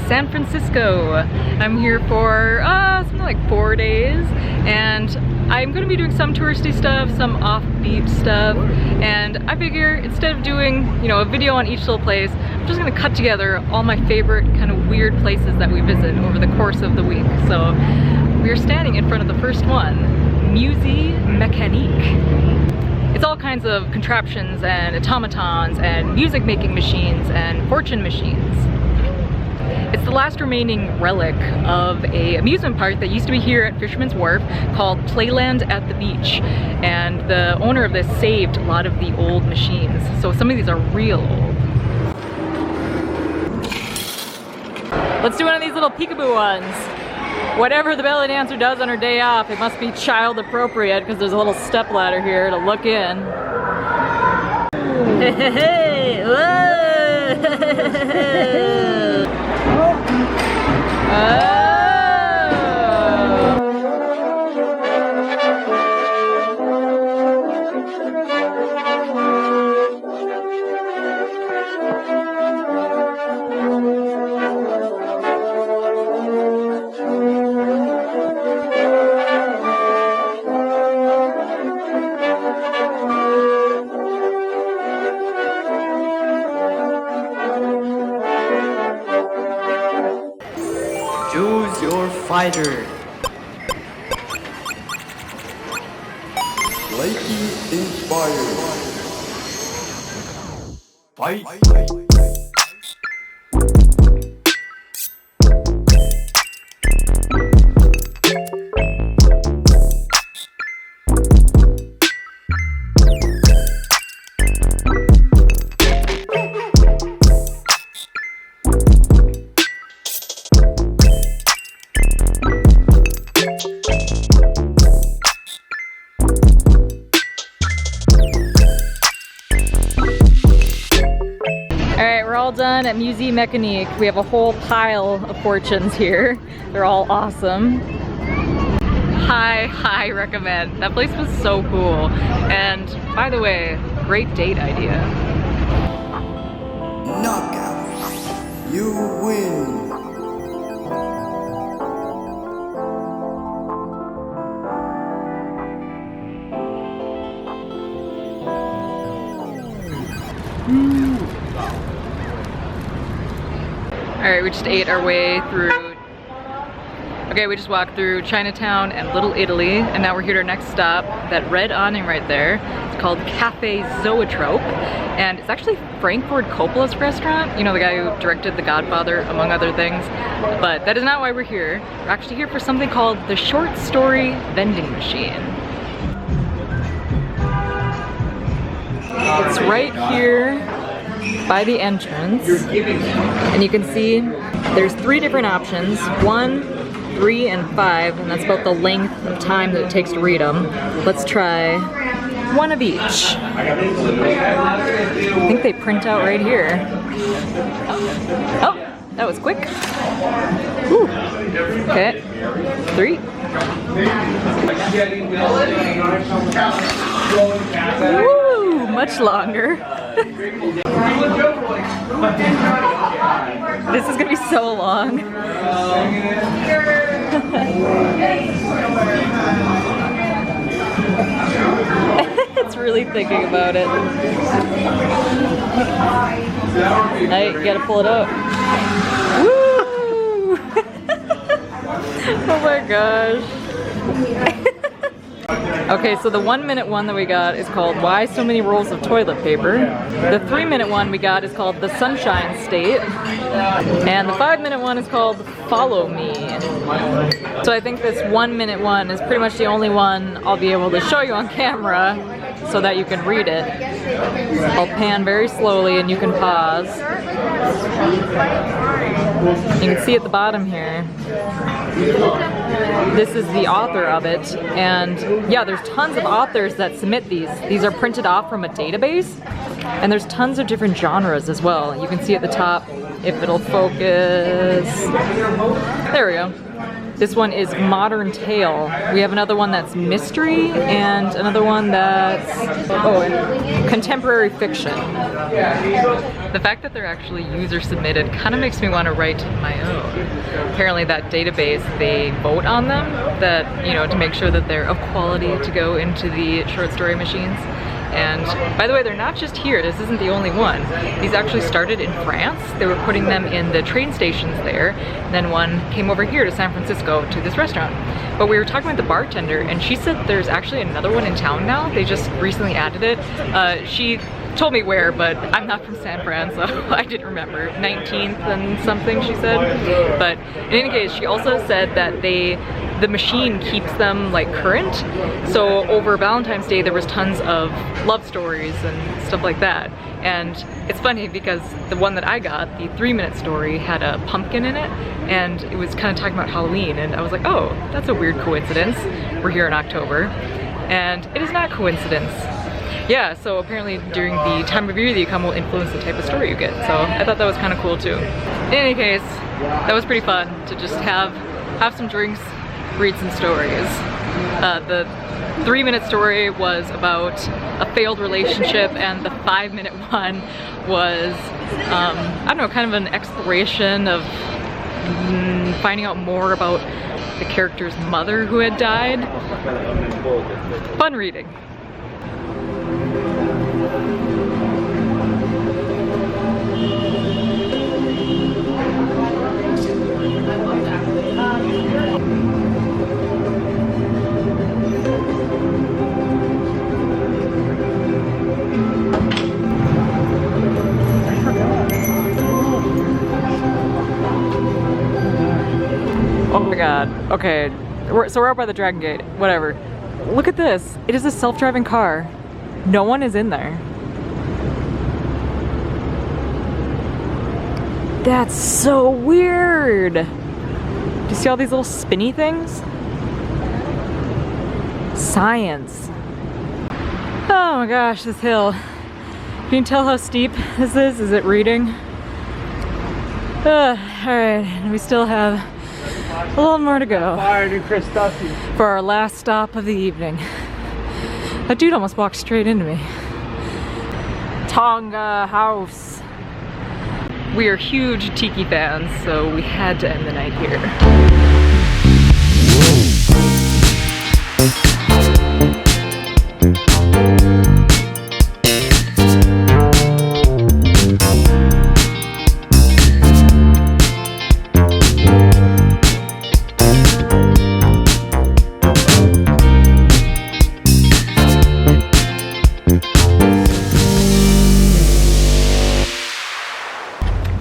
San Francisco. I'm here for something like 4 days, and I'm going to be doing some touristy stuff, some offbeat stuff, and I figure instead of doing, you know, a video on each little place, I'm just going to cut together all my favorite kind of weird places that we visit over the course of the week. So we're standing in front of the first one, Musee Mecanique. It's all kinds of contraptions and automatons and music making machines and fortune machines. It's the last remaining relic of an amusement park that used to be here at Fisherman's Wharf called Playland at the Beach. And the owner of this saved a lot of the old machines. So some of these are real old. Let's do one of these little peekaboo ones. Whatever the belly dancer does on her day off, it must be child appropriate because there's a little step ladder here to look in. Hey, hey, hey. Whoa. Choose your fighter. Slightly inspired. Fight. Done at Musee Mecanique. We have a whole pile of fortunes here. They're all awesome. High recommend. That place was so cool. And by the way, great date idea. Knockout. You win. Alright, we just ate our way through, we just walked through Chinatown and Little Italy, and now we're here at our next stop, that red awning right there. It's called Cafe Zoetrope, and it's actually Frank Ford Coppola's restaurant, you know, the guy who directed The Godfather, among other things. But that is not why we're here. We're actually here for something called the Short Story Vending Machine. It's right here by the entrance, and you can see there's 3 different options, 1, 3, and 5, and that's about the length of time that it takes to read them. Let's try one of each. I think they print out right here. Oh, that was quick. Ooh. Okay, 3. Woo, much longer. This is gonna be so long. It's really thinking about it. Hey, you gotta pull it out. Woo! Oh my gosh. Okay, so the 1-minute one that we got is called Why So Many Rolls of Toilet Paper. The 3-minute one we got is called The Sunshine State. And the 5-minute one is called Follow Me. So I think this 1-minute one is pretty much the only one I'll be able to show you on camera so that you can read it. I'll pan very slowly and you can pause. You can see at the bottom here, this is the author of it, and yeah, there's tons of authors that submit these. These are printed off from a database, and there's tons of different genres as well. You can see at the top, if it'll focus, there we go. This one is Modern Tale. We have another one that's mystery and another one that's and contemporary fiction. The fact that they're actually user submitted kind of makes me want to write my own. Apparently that database, they vote on them, that, you know, to make sure that they're of quality to go into the short story machines. And by the way, they're not just here, this isn't the only one. These actually started in France. They were putting them in the train stations there. And then one came over here to San Francisco to this restaurant. But we were talking with the bartender and she said there's actually another one in town now. They just recently added it. She told me where, but I'm not from San Fran, so I didn't remember. 19th and something, she said. But in any case, she also said that the machine keeps them like current. So over Valentine's Day, there was tons of love stories and stuff like that. And it's funny because the one that I got, the 3-minute story, had a pumpkin in it, and it was kind of talking about Halloween. And I was like, oh, that's a weird coincidence. We're here in October. And it is not coincidence. Yeah, so apparently during the time of year that you come will influence the type of story you get. So I thought that was kind of cool too. In any case, that was pretty fun to just have some drinks, read some stories. The 3-minute story was about a failed relationship, and the 5-minute one was, I don't know, kind of an exploration of finding out more about the character's mother who had died. Fun reading. Oh my god. Okay, so we're out by the Dragon Gate. Whatever. Look at this. It is a self-driving car. No one is in there. That's so weird. Do you see all these little spinny things? Science. Oh my gosh, this hill. Can you tell how steep this is? Is it reading? Alright, we still have a little more to go for our last stop of the evening. That dude almost walked straight into me. Tonga House. We are huge tiki fans, so we had to end the night here.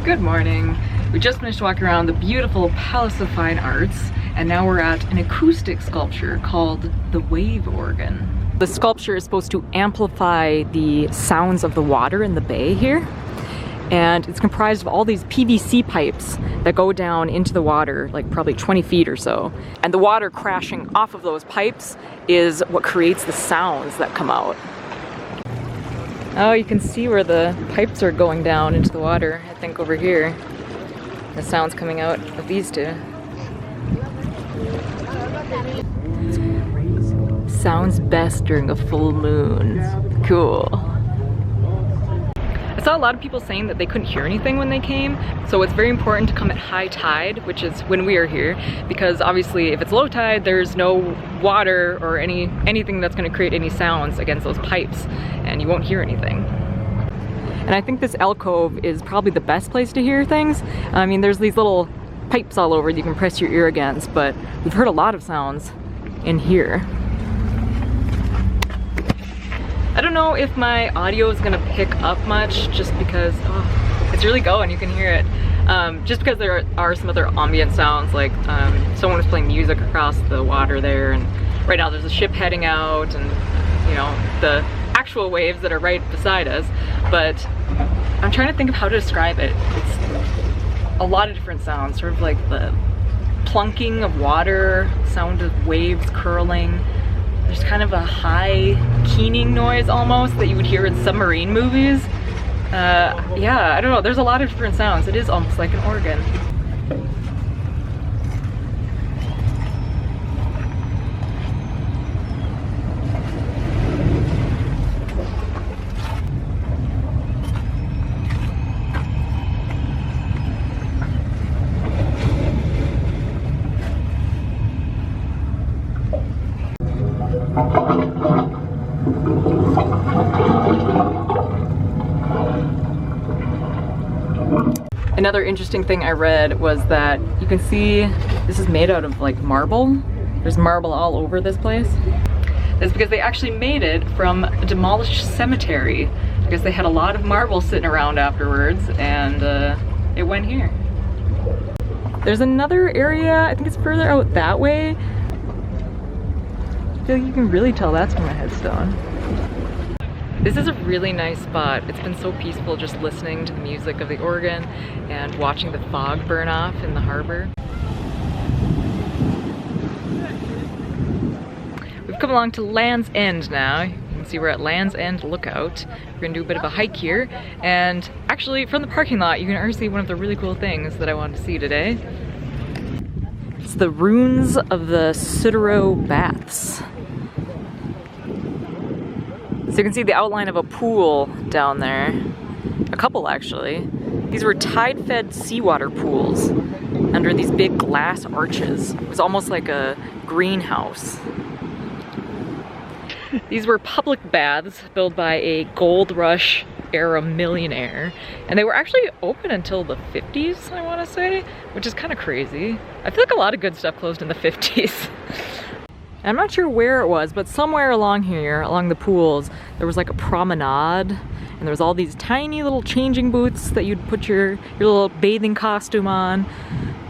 Good morning. We just finished walking around the beautiful Palace of Fine Arts, and now we're at an acoustic sculpture called the Wave Organ. The sculpture is supposed to amplify the sounds of the water in the bay here, and it's comprised of all these PVC pipes that go down into the water, like probably 20 feet or so. And the water crashing off of those pipes is what creates the sounds that come out. Oh, you can see where the pipes are going down into the water, I think over here. The sound's coming out of these two. Sounds best during a full moon. Cool. I saw a lot of people saying that they couldn't hear anything when they came, so it's very important to come at high tide, which is when we are here, because obviously if it's low tide, there's no water or anything that's going to create any sounds against those pipes, and you won't hear anything. And I think this alcove is probably the best place to hear things. I mean, there's these little pipes all over that you can press your ear against, but we've heard a lot of sounds in here. I don't know if my audio is gonna pick up much, just because it's really going, you can hear it. Just because there are some other ambient sounds, like someone was playing music across the water there, and right now there's a ship heading out, and you know, the actual waves that are right beside us. But I'm trying to think of how to describe it. It's a lot of different sounds, sort of like the plunking of water, sound of waves curling. There's kind of a high keening noise almost that you would hear in submarine movies. Yeah, I don't know, there's a lot of different sounds. It is almost like an organ. Another interesting thing I read was that you can see this is made out of like marble. There's marble all over this place. That's because they actually made it from a demolished cemetery. I guess they had a lot of marble sitting around afterwards, and it went here. There's another area, I think it's further out that way. I feel like you can really tell that's from a headstone. This is a really nice spot. It's been so peaceful just listening to the music of the organ and watching the fog burn off in the harbor. We've come along to Land's End now. You can see we're at Land's End Lookout. We're gonna do a bit of a hike here, and actually from the parking lot you can already see one of the really cool things that I wanted to see today. It's the ruins of the Sutro baths. So you can see the outline of a pool down there. A couple actually. These were tide-fed seawater pools under these big glass arches. It was almost like a greenhouse. These were public baths built by a gold rush era millionaire, and they were actually open until the 50s, I want to say, which is kind of crazy. I feel like a lot of good stuff closed in the 50s. I'm not sure where it was, but somewhere along here, along the pools, there was like a promenade, and there was all these tiny little changing booths that you'd put your little bathing costume on,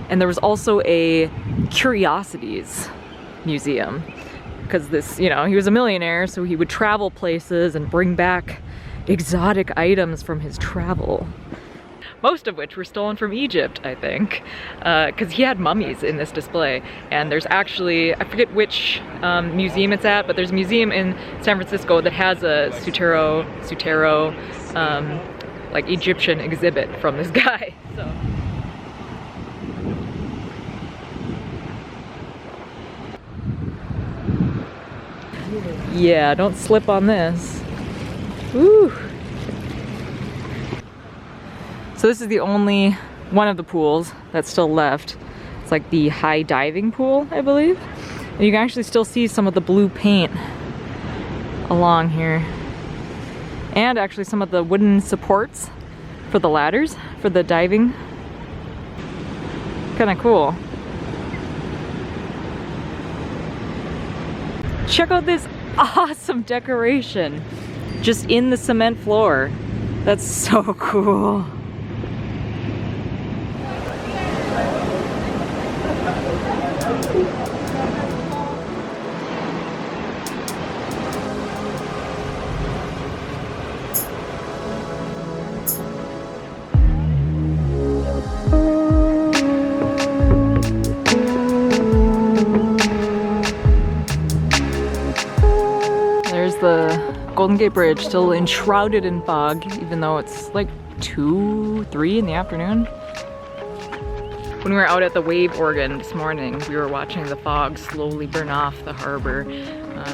and there was also a curiosities museum. Because this, you know, he was a millionaire, so he would travel places and bring back exotic items from his travel. Most of which were stolen from Egypt, I think, because he had mummies in this display. And there's actually, I forget which museum it's at, but there's a museum in San Francisco that has a Sutro, like Egyptian exhibit from this guy. So. Yeah, don't slip on this. Woo! So this is the only one of the pools that's still left. It's like the high diving pool, I believe. And you can actually still see some of the blue paint along here. And actually some of the wooden supports for the ladders, for the diving. Kinda cool. Check out this awesome decoration just in the cement floor. That's so cool. The Golden Gate Bridge still enshrouded in fog, even though it's like 2, 3 in the afternoon. When we were out at the wave organ this morning, we were watching the fog slowly burn off the harbor.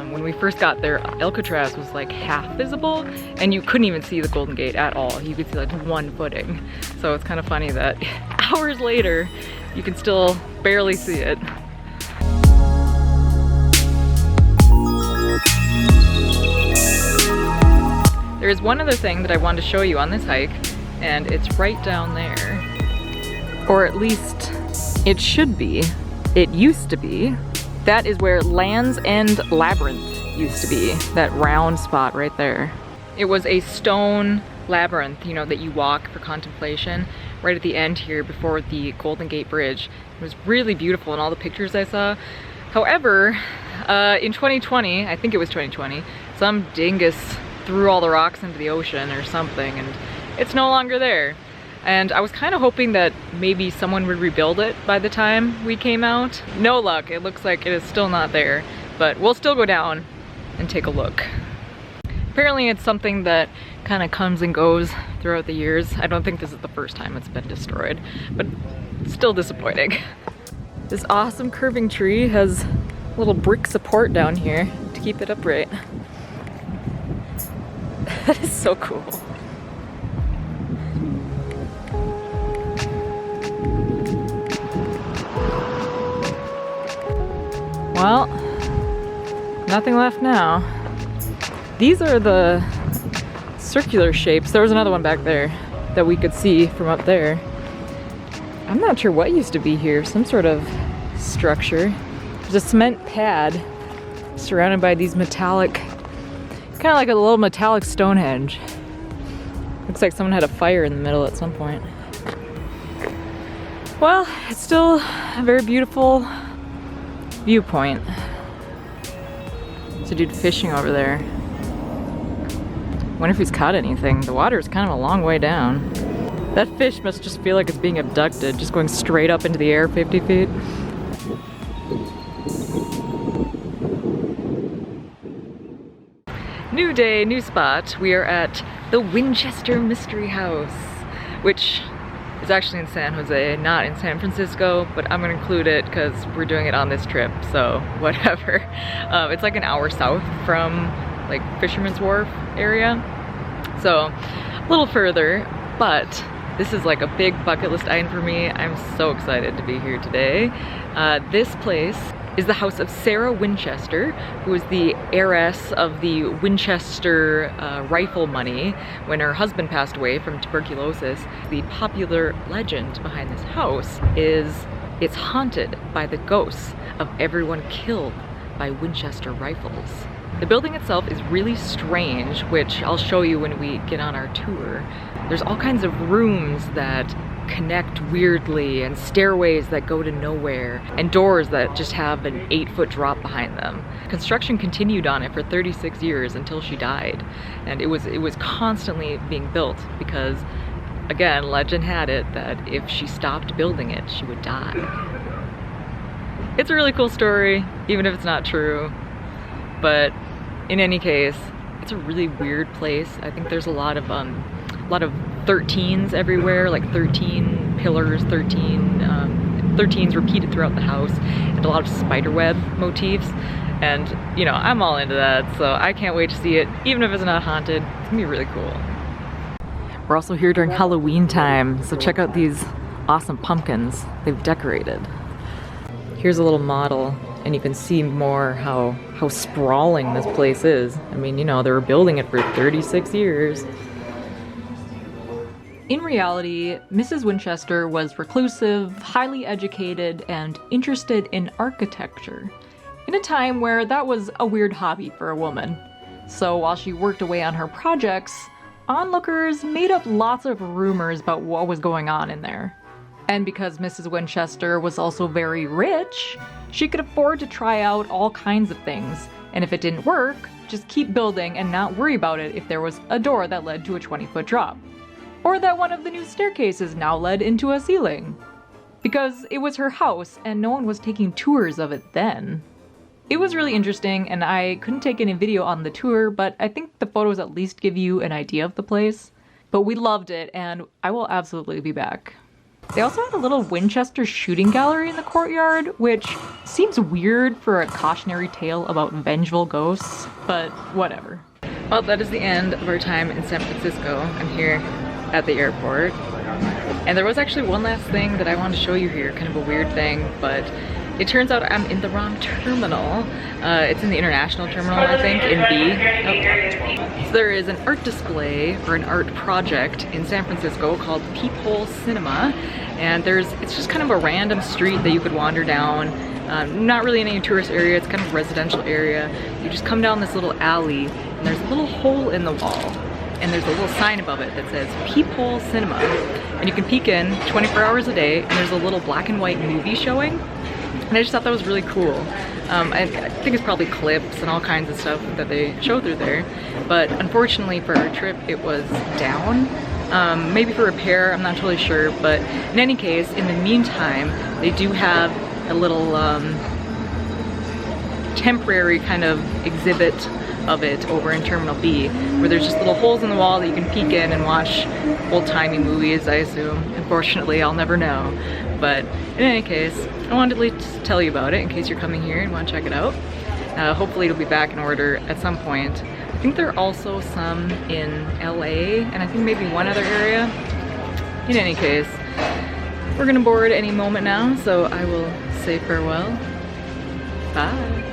When we first got there, Alcatraz was like half visible, and you couldn't even see the Golden Gate at all. You could see like one footing. So it's kind of funny that hours later, you can still barely see it. There's one other thing that I wanted to show you on this hike, and it's right down there. Or at least it should be. It used to be. That is where Land's End Labyrinth used to be, that round spot right there. It was a stone labyrinth, you know, that you walk for contemplation right at the end here before the Golden Gate Bridge. It was really beautiful in all the pictures I saw. However, in 2020, I think it was 2020, some dingus threw all the rocks into the ocean or something, and it's no longer there. And I was kind of hoping that maybe someone would rebuild it by the time we came out. No luck, it looks like it is still not there, but we'll still go down and take a look. Apparently it's something that kind of comes and goes throughout the years. I don't think this is the first time it's been destroyed, but still disappointing. This awesome curving tree has a little brick support down here to keep it upright. That is so cool. Well, nothing left now. These are the circular shapes. There was another one back there that we could see from up there. I'm not sure what used to be here, some sort of structure. There's a cement pad surrounded by these metallic, kind of like a little metallic Stonehenge. Looks like someone had a fire in the middle at some point. Well, it's still a very beautiful viewpoint. There's a dude fishing over there. Wonder if he's caught anything. The water is kind of a long way down. That fish must just feel like it's being abducted, just going straight up into the air 50 feet. New day, new spot. We are at the Winchester Mystery House, which is actually in San Jose, not in San Francisco, but I'm gonna include it because we're doing it on this trip, so whatever. It's like an hour south from like Fisherman's Wharf area, so a little further, but this is like a big bucket list item for me. I'm so excited to be here today. This place is the house of Sarah Winchester, who was the heiress of the Winchester rifle money when her husband passed away from tuberculosis. The popular legend behind this house is it's haunted by the ghosts of everyone killed by Winchester rifles. The building itself is really strange, which I'll show you when we get on our tour. There's all kinds of rooms that connect weirdly, and stairways that go to nowhere, and doors that just have an 8-foot drop behind them. Construction continued on it for 36 years until she died, and it was constantly being built because, again, legend had it that if she stopped building it, she would die. It's a really cool story, even if it's not true, but in any case, it's a really weird place. I think there's a lot of 13s everywhere, like 13 pillars, 13s repeated throughout the house, and a lot of spiderweb motifs. And you know, I'm all into that, so I can't wait to see it, even if it's not haunted. It's gonna be really cool. We're also here during Halloween time, so check out these awesome pumpkins they've decorated. Here's a little model, and you can see more how sprawling this place is. I mean, you know, they were building it for 36 years. In reality, Mrs. Winchester was reclusive, highly educated, and interested in architecture, in a time where that was a weird hobby for a woman. So while she worked away on her projects, onlookers made up lots of rumors about what was going on in there. And because Mrs. Winchester was also very rich, she could afford to try out all kinds of things, and if it didn't work, just keep building and not worry about it if there was a door that led to a 20-foot drop. Or that one of the new staircases now led into a ceiling. Because it was her house and no one was taking tours of it then. It was really interesting, and I couldn't take any video on the tour, but I think the photos at least give you an idea of the place. But we loved it, and I will absolutely be back. They also had a little Winchester shooting gallery in the courtyard, which seems weird for a cautionary tale about vengeful ghosts, but whatever. Well, that is the end of our time in San Francisco. I'm here at the airport. And there was actually one last thing that I wanted to show you here, kind of a weird thing, but it turns out I'm in the wrong terminal. It's in the international terminal, I think, in B. Oh. So there is an art display or an art project in San Francisco called Peephole Cinema, and it's just kind of a random street that you could wander down. Not really in any tourist area, it's kind of a residential area. You just come down this little alley, and there's a little hole in the wall. And there's a little sign above it that says Peephole Cinema. And you can peek in 24 hours a day, and there's a little black and white movie showing. And I just thought that was really cool. I think it's probably clips and all kinds of stuff that they show through there. But unfortunately for our trip, it was down. Maybe for repair, I'm not totally sure. But in any case, in the meantime, they do have a little temporary kind of exhibit of it over in Terminal B, where there's just little holes in the wall that you can peek in and watch old-timey movies, I assume. Unfortunately, I'll never know. But in any case, I wanted to at least tell you about it in case you're coming here and want to check it out. Hopefully it'll be back in order at some point. I think there are also some in LA, and I think maybe one other area. In any case, we're gonna board any moment now, so I will say farewell. Bye.